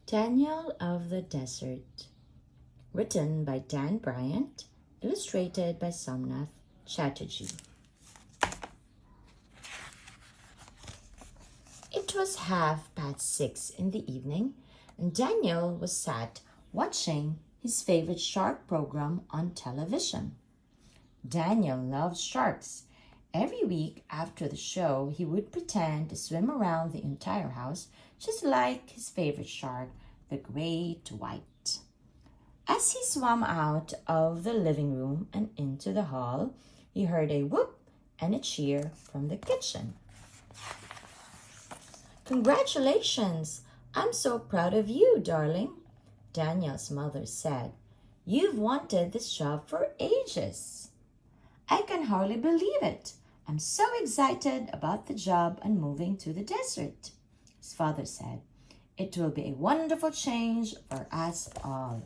Daniel of the Desert, written by Dan Bryant, illustrated by Somnath Chatterjee. It was 6:30 in the evening, and Daniel was sat watching his favorite shark program on television. Daniel loves sharks. Every week after the show, he would pretend to swim around the entire house, just like his favorite shark, the great white. As he swam out of the living room and into the hall, he heard a whoop and a cheer from the kitchen. "Congratulations! I'm so proud of you, darling," Daniel's mother said. "You've wanted this job for ages." "I can hardly believe it. I'm so excited about the job and moving to the desert," his father said. "It will be a wonderful change for us all."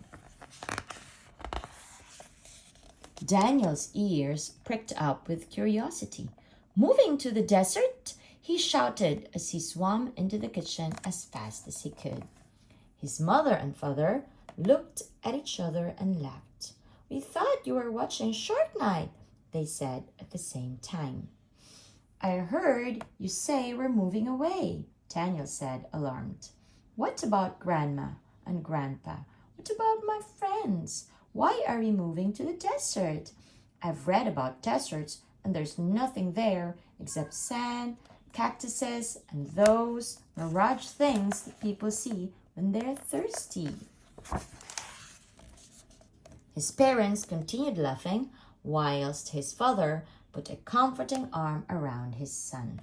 Daniel's ears pricked up with curiosity. "Moving to the desert?" he shouted as he swam into the kitchen as fast as he could. His mother and father looked at each other and laughed. "We thought you were watching Shark Night," they said at the same time. "I heard you say we're moving away," Daniel said, alarmed. "What about Grandma and Grandpa? What about my friends? Why are we moving to the desert? I've read about deserts, and there's nothing there except sand, cactuses, and those mirage things that people see when they're thirsty." His parents continued laughing, whilst his father put a comforting arm around his son.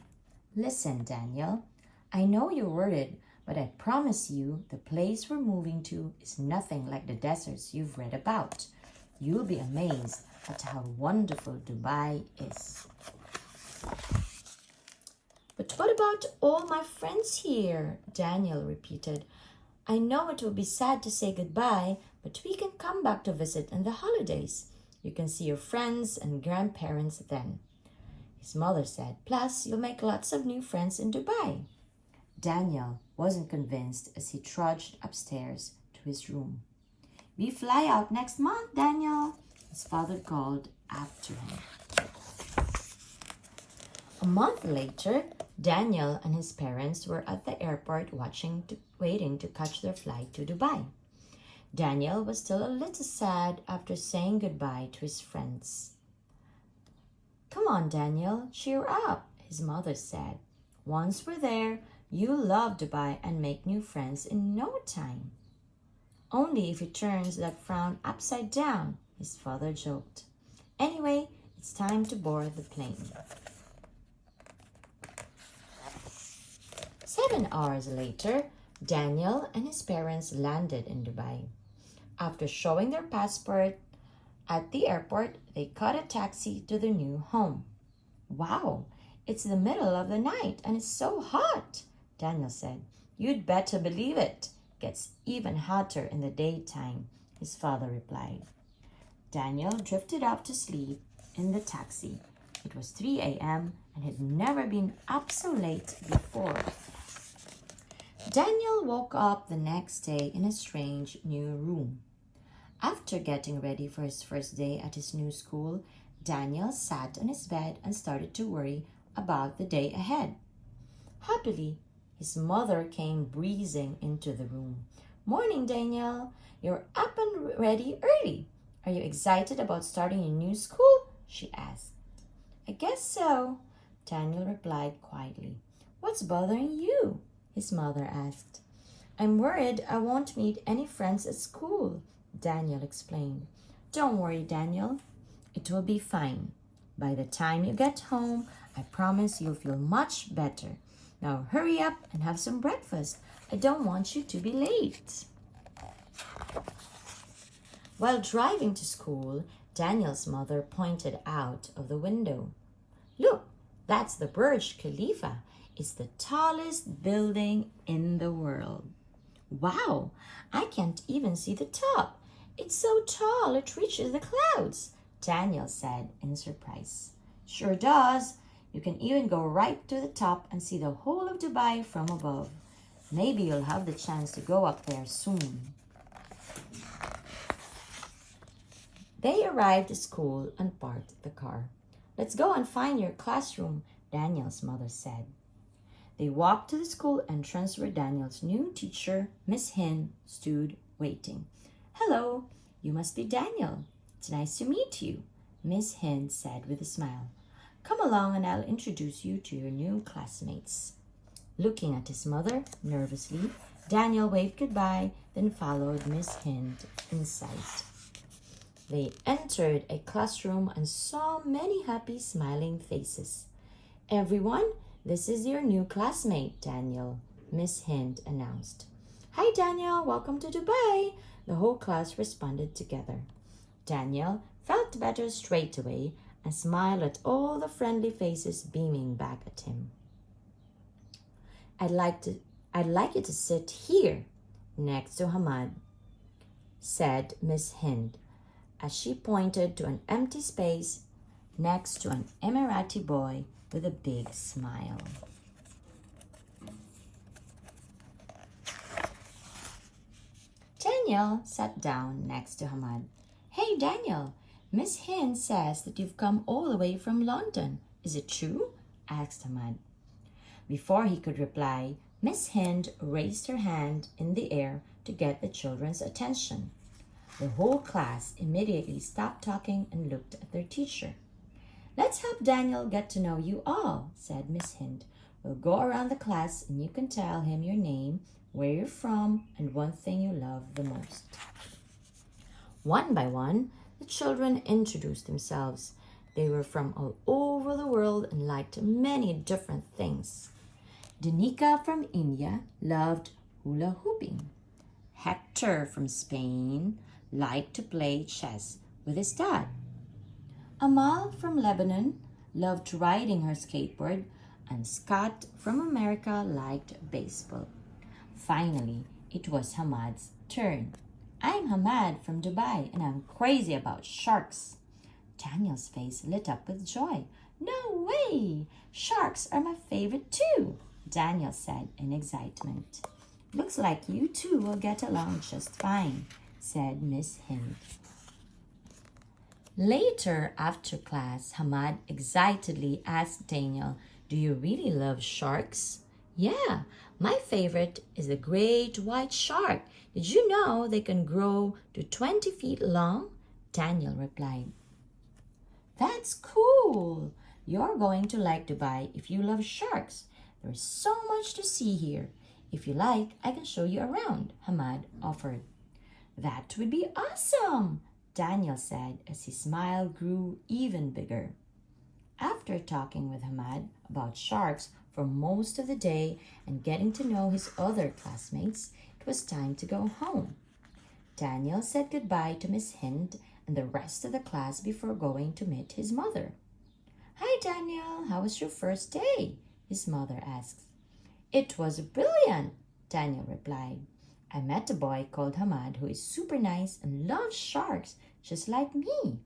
"Listen, Daniel, I know you're worried, but I promise you the place we're moving to is nothing like the deserts you've read about. You'll be amazed at how wonderful Dubai is." "But what about all my friends here?" Daniel repeated. "I know it will be sad to say goodbye, but we can come back to visit in the holidays. You can see your friends and grandparents then," his mother said. "Plus, you'll make lots of new friends in Dubai." Daniel wasn't convinced as he trudged upstairs to his room. "We fly out next month, Daniel," his father called after him. A month later, Daniel and his parents were at the airport waiting to catch their flight to Dubai. Daniel was still a little sad after saying goodbye to his friends. "Come on, Daniel, cheer up," his mother said. "Once we're there, you'll love Dubai and make new friends in no time." "Only if he turns that frown upside down," his father joked. "Anyway, it's time to board the plane." 7 hours later, Daniel and his parents landed in Dubai. After showing their passport at the airport, they caught a taxi to their new home. "Wow, it's the middle of the night and it's so hot," Daniel said. "You'd better believe it. Gets even hotter in the daytime," his father replied. Daniel drifted off to sleep in the taxi. It was 3 a.m. and had never been up so late before. Daniel woke up the next day in a strange new room. After getting ready for his first day at his new school, Daniel sat on his bed and started to worry about the day ahead. Happily, his mother came breezing into the room. "Morning, Daniel. You're up and ready early. Are you excited about starting your new school?" she asked. "I guess so," Daniel replied quietly. "What's bothering you?" his mother asked. "I'm worried I won't meet any friends at school," Daniel explained. "Don't worry, Daniel. It will be fine. By the time you get home, I promise you'll feel much better. Now hurry up and have some breakfast. I don't want you to be late." While driving to school, Daniel's mother pointed out of the window. "Look, that's the Burj Khalifa. It's the tallest building in the world." "Wow, I can't even see the top. It's so tall it reaches the clouds," Daniel said in surprise. "Sure does. You can even go right to the top and see the whole of Dubai from above," Maybe you'll have the chance to go up there soon. They arrived at school and parked the car. Let's go and find your classroom, Daniel's mother said. They walked to the school entrance where Daniel's new teacher, Miss Hind, stood waiting. Hello, you must be Daniel. It's nice to meet you, Miss Hind said with a smile. Come along and I'll introduce you to your new classmates. Looking at his mother nervously, Daniel waved goodbye, then followed Miss Hind inside. They entered a classroom and saw many happy, smiling faces. Everyone, this is your new classmate, Daniel, Miss Hind announced. Hi, Daniel. Welcome to Dubai. The whole class responded together. Daniel felt better straight away and smiled at all the friendly faces beaming back at him. I'd like you to sit here next to Hamad, said Miss Hind, as she pointed to an empty space next to an Emirati boy with a big smile. Daniel sat down next to Hamad. Hey Daniel, Miss Hind says that you've come all the way from London. Is it true? Asked Hamad. Before he could reply, Miss Hind raised her hand in the air to get the children's attention. The whole class immediately stopped talking and looked at their teacher. Let's help Daniel get to know you all, said Miss Hind. We'll go around the class and you can tell him your name, where you're from, and one thing you love the most. One by one, the children introduced themselves. They were from all over the world and liked many different things. Danica from India loved hula hooping. Hector from Spain liked to play chess with his dad. Amal from Lebanon loved riding her skateboard, and Scott from America liked baseball. Finally, it was Hamad's turn. I'm Hamad from Dubai, and I'm crazy about sharks. Daniel's face lit up with joy. No way! Sharks are my favorite too, Daniel said in excitement. Looks like you two will get along just fine, said Miss Hind. Later, after class, Hamad excitedly asked Daniel, do you really love sharks? Yeah, my favorite is the great white shark. Did you know they can grow to 20 feet long? Daniel replied. That's cool. You're going to like Dubai if you love sharks. There's so much to see here. If you like, I can show you around, Hamad offered. That would be awesome, Daniel said as his smile grew even bigger. After talking with Hamad about sharks for most of the day and getting to know his other classmates, it was time to go home. Daniel said goodbye to Miss Hind and the rest of the class before going to meet his mother. Hi Daniel, how was your first day? His mother asked. It was brilliant, Daniel replied. I met a boy called Hamad who is super nice and loves sharks just like me.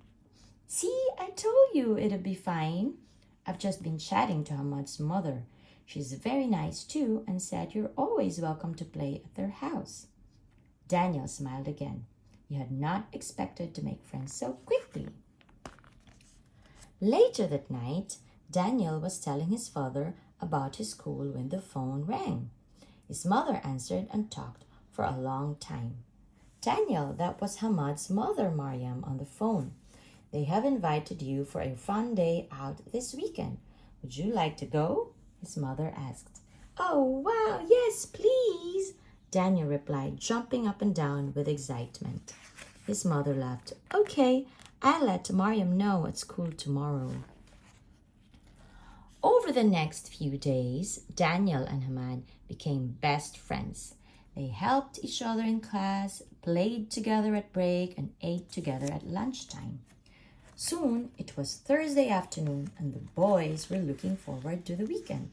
See, I told you it'd be fine. I've just been chatting to Hamad's mother. She's very nice too and said you're always welcome to play at their house. Daniel smiled again. He had not expected to make friends so quickly. Later that night, Daniel was telling his father about his school when the phone rang. His mother answered and talked for a long time. Daniel, that was Hamad's mother, Mariam, on the phone. They have invited you for a fun day out this weekend. Would you like to go? His mother asked. Oh, wow, yes, please, Daniel replied, jumping up and down with excitement. His mother laughed. Okay, I'll let Mariam know at school tomorrow. Over the next few days, Daniel and Hamad became best friends. They helped each other in class, played together at break, and ate together at lunchtime. Soon, it was Thursday afternoon, and the boys were looking forward to the weekend.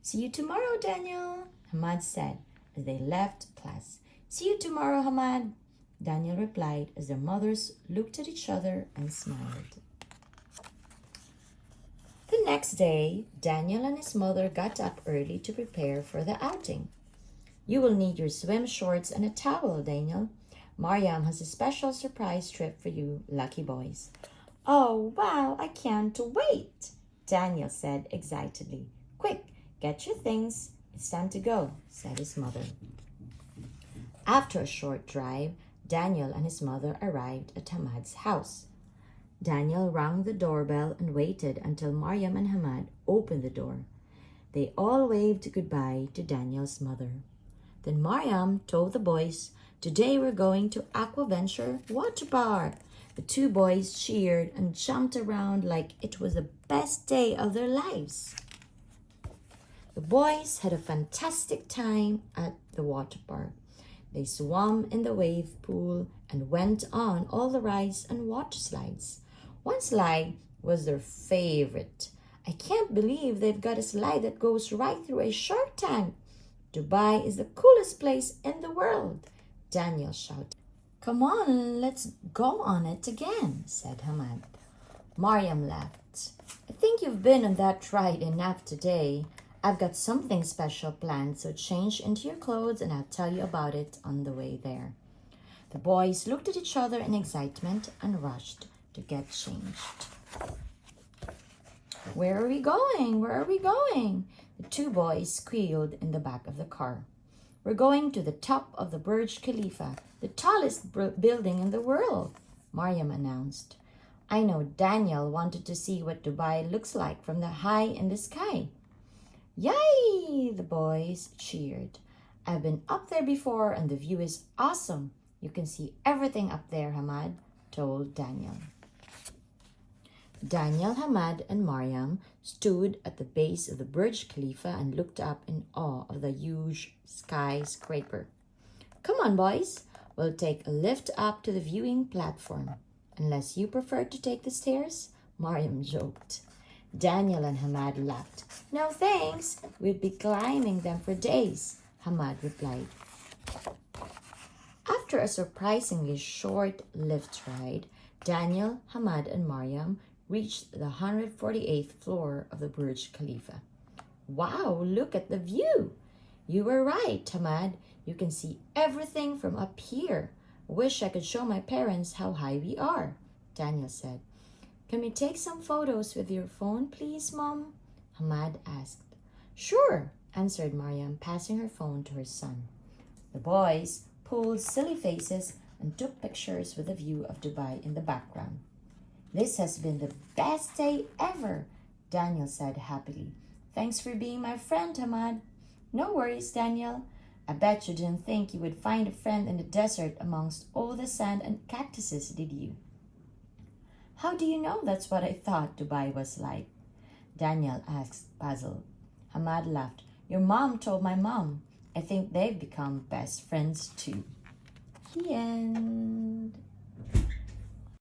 See you tomorrow, Daniel, Hamad said as they left class. See you tomorrow, Hamad, Daniel replied as their mothers looked at each other and smiled. The next day, Daniel and his mother got up early to prepare for the outing. You will need your swim shorts and a towel, Daniel. Mariam has a special surprise trip for you, lucky boys. Oh, wow, I can't wait, Daniel said excitedly. Quick, get your things. It's time to go, said his mother. After a short drive, Daniel and his mother arrived at Hamad's house. Daniel rang the doorbell and waited until Mariam and Hamad opened the door. They all waved goodbye to Daniel's mother. Then Mariam told the boys, "Today we're going to Aquaventure Water Park." The two boys cheered and jumped around like it was the best day of their lives. The boys had a fantastic time at the water park. They swam in the wave pool and went on all the rides and water slides. One slide was their favorite. "I can't believe they've got a slide that goes right through a shark tank. Dubai is the coolest place in the world," Daniel shouted. "Come on, let's go on it again," said Hamad. Mariam laughed. "I think you've been on that ride enough today. I've got something special planned, so change into your clothes and I'll tell you about it on the way there." The boys looked at each other in excitement and rushed to get changed. "Where are we going? Where are we going?" The two boys squealed in the back of the car. "We're going to the top of the Burj Khalifa, the tallest building in the world," Mariam announced. "I know Daniel wanted to see what Dubai looks like from the high in the sky." "Yay!" the boys cheered. "I've been up there before and the view is awesome. You can see everything up there," Hamad told Daniel. Daniel, Hamad, and Mariam stood at the base of the Burj Khalifa and looked up in awe of the huge skyscraper. "Come on, boys. We'll take a lift up to the viewing platform. Unless you prefer to take the stairs," Mariam joked. Daniel and Hamad laughed. "No thanks. We'd be climbing them for days," Hamad replied. After a surprisingly short lift ride, Daniel, Hamad, and Mariam reached the 148th floor of the Burj Khalifa. "Wow, look at the view!" "You were right, Hamad. You can see everything from up here. Wish I could show my parents how high we are," Daniel said. "Can we take some photos with your phone, please, Mom?" Hamad asked. "Sure," answered Mariam, passing her phone to her son. The boys pulled silly faces and took pictures with a view of Dubai in the background. "This has been the best day ever," Daniel said happily. "Thanks for being my friend, Hamad." "No worries, Daniel. I bet you didn't think you would find a friend in the desert amongst all the sand and cactuses, did you?" "How do you know that's what I thought Dubai was like?" Daniel asked, puzzled. Hamad laughed. "Your mom told my mom. I think they've become best friends too." The end.